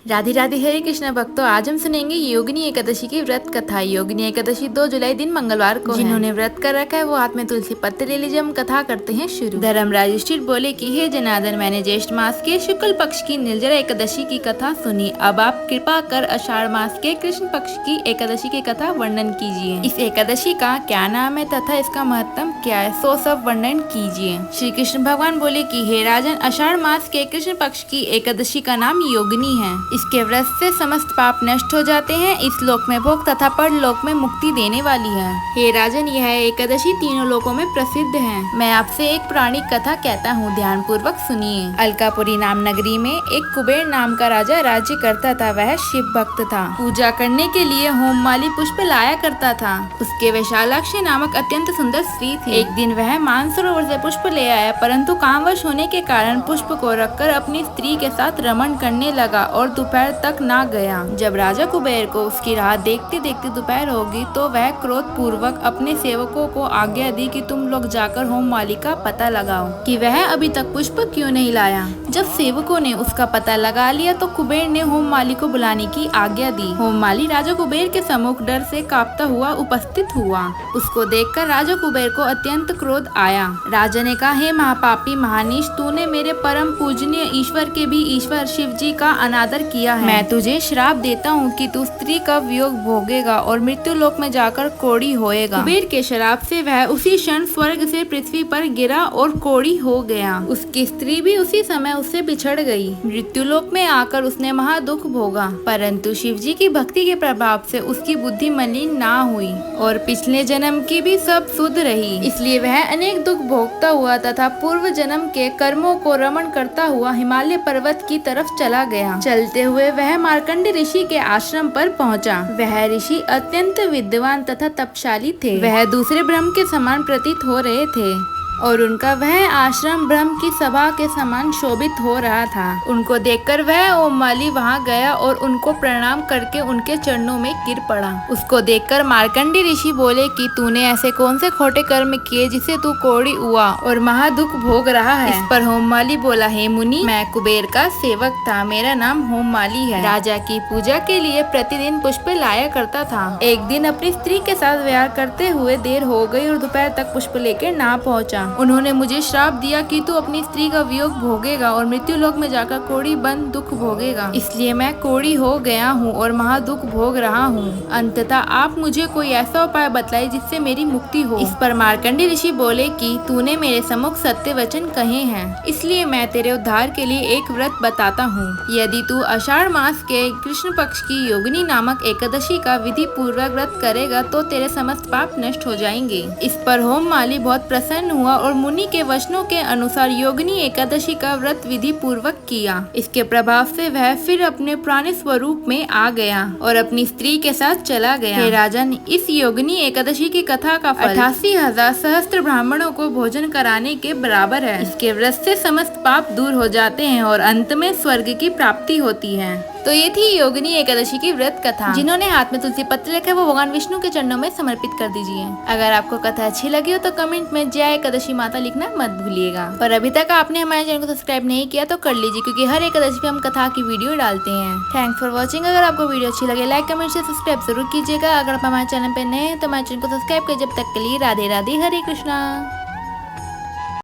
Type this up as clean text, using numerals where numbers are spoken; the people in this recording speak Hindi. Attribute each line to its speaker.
Speaker 1: राधे राधे हरे कृष्ण भक्तों, आज हम सुनेंगे योगिनी एकादशी की व्रत कथा। योगिनी एकादशी 2 जुलाई दिन मंगलवार को जिन्होंने व्रत कर रखा है वो हाथ में तुलसी पत्र ले लीजिए। हम कथा करते हैं शुरू। धर्मराज युधिष्ठिर बोले कि हे जनार्दन, मैंने ज्येष्ठ मास के शुक्ल पक्ष की निर्जरा एकादशी की कथा सुनी। अब आप कृपा कर आषाढ़ मास के कृष्ण पक्ष की एकादशी की कथा वर्णन कीजिए। इस एकादशी का क्या नाम है तथा इसका महत्व क्या है, सो सब वर्णन कीजिए। श्री कृष्ण भगवान बोले कि हे राजन, आषाढ़ मास के कृष्ण पक्ष की एकादशी का नाम योगिनी है। इसके व्रत से समस्त पाप नष्ट हो जाते हैं। इस लोक में भोग तथा परलोक में मुक्ति देने वाली है। हे राजन, यह एकादशी तीनों लोकों में प्रसिद्ध है। मैं आपसे एक पौराणिक कथा कहता हूँ, ध्यान पूर्वक सुनिए। अलकापुरी नाम नगरी में एक कुबेर नाम का राजा राज्य करता था। वह शिव भक्त था। पूजा करने के लिए होममाली पुष्प लाया करता था। उसके वैशालाक्षी नामक अत्यंत सुंदर स्त्री थी। एक दिन वह मानसरोवर से पुष्प ले आया, परंतु कामवश होने के कारण पुष्प को रखकर अपनी स्त्री के साथ रमण करने लगा और दोपहर तक ना गया। जब राजा कुबेर को उसकी राह देखते देखते दोपहर होगी तो वह क्रोध पूर्वक अपने सेवकों को आज्ञा दी कि तुम लोग जाकर होममाली का पता लगाओ कि वह अभी तक पुष्प क्यों नहीं लाया। जब सेवकों ने उसका पता लगा लिया तो कुबेर ने होममाली को बुलाने की आज्ञा दी। होममाली राजा कुबेर के सम्मुख डर से कांपता हुआ उपस्थित हुआ। उसको देखकर राजा कुबेर को अत्यंत क्रोध आया। राजा ने कहा, हे महापापी महानीश, तूने मेरे परम पूजनीय ईश्वर के भी ईश्वर शिव जी का अनादर किया है। मैं तुझे श्राप देता हूँ कि तू स्त्री का वियोग भोगेगा और मृत्यु लोक में जाकर कोढ़ी होएगा। कुबेर के श्राप से वह उसी क्षण स्वर्ग से पृथ्वी पर गिरा और कोढ़ी हो गया। उसकी स्त्री भी उसी समय उससे बिछड़ गई। मृत्यु लोक में आकर उसने महा दुख भोगा, परंतु शिव जी की भक्ति के प्रभाव से उसकी बुद्धि मलिन ना हुई और पिछले जन्म की भी सब शुद्ध रही। इसलिए वह अनेक दुख भोगता हुआ तथा पूर्व जन्म के कर्मों को रमण करता हुआ हिमालय पर्वत की तरफ चला गया। चलते हुए वह मार्कंड ऋषि के आश्रम पर पहुंचा। वह ऋषि अत्यंत विद्वान तथा तपशाली थे। वह दूसरे ब्रह्म के समान प्रतीत हो रहे थे और उनका वह आश्रम ब्रह्म की सभा के समान शोभित हो रहा था। उनको देखकर वह होममाली वहां गया और उनको प्रणाम करके उनके चरणों में गिर पड़ा। उसको देखकर मार्कंडी ऋषि बोले कि तूने ऐसे कौन से खोटे कर्म किए जिसे तू कोढ़ी हुआ और महादुख भोग रहा है। इस पर होममाली बोला, हे मुनि, मैं कुबेर का सेवक था। मेरा नाम होममाली है। राजा की पूजा के लिए प्रतिदिन पुष्प लाया करता था। एक दिन अपनी स्त्री के साथ विहार करते हुए देर हो गई और दोपहर तक पुष्प लेकर ना पहुंचा। उन्होंने मुझे श्राप दिया कि तू अपनी स्त्री का वियोग भोगेगा और मृत्यु लोक में जाकर कोढ़ी बन दुख भोगेगा। इसलिए मैं कोढ़ी हो गया हूँ और महादुख भोग रहा हूँ। अंततः आप मुझे कोई ऐसा उपाय बतलाइए जिससे मेरी मुक्ति हो। इस पर मार्कंडी ऋषि बोले कि तूने मेरे सम्मुख सत्य वचन कहे हैं, इसलिए मैं तेरे उद्धार के लिए एक व्रत बताता हूँ। यदि तू आषाढ़ मास के कृष्ण पक्ष की योगिनी नामक एकादशी का विधि पूर्वक व्रत करेगा तो तेरे समस्त पाप नष्ट हो जाएंगे। इस पर होममाली बहुत प्रसन्न हुआ और मुनि के वचनों के अनुसार योगिनी एकादशी का व्रत विधि पूर्वक किया। इसके प्रभाव से वह फिर अपने पुराने स्वरूप में आ गया और अपनी स्त्री के साथ चला गया। हे राजन, इस योगिनी एकादशी की कथा का फल 88,000 सहस्त्र ब्राह्मणों को भोजन कराने के बराबर है। इसके व्रत से समस्त पाप दूर हो जाते हैं और अंत में स्वर्ग की प्राप्ति होती है। तो ये थी योगिनी एकादशी की व्रत कथा। जिन्होंने हाथ में तुलसी पत्र रखा है वो भगवान विष्णु के चरणों में समर्पित कर दीजिए। अगर आपको कथा अच्छी लगी हो तो कमेंट में जय एकादशी माता लिखना मत भूलिएगा। और अभी तक आपने हमारे चैनल को सब्सक्राइब नहीं किया तो कर लीजिए, क्योंकि हर एकादशी पे हम कथा की वीडियो डालते हैं। Thanks for watching. अगर आपको वीडियो अच्छी लगे लाइक कमेंट से सब्सक्राइब जरूर कीजिएगा। अगर आप हमारे चैनल पे नए हैं तो हमारे चैनल को सब्सक्राइब कर। जब तक के लिए राधे राधे हरे कृष्णा।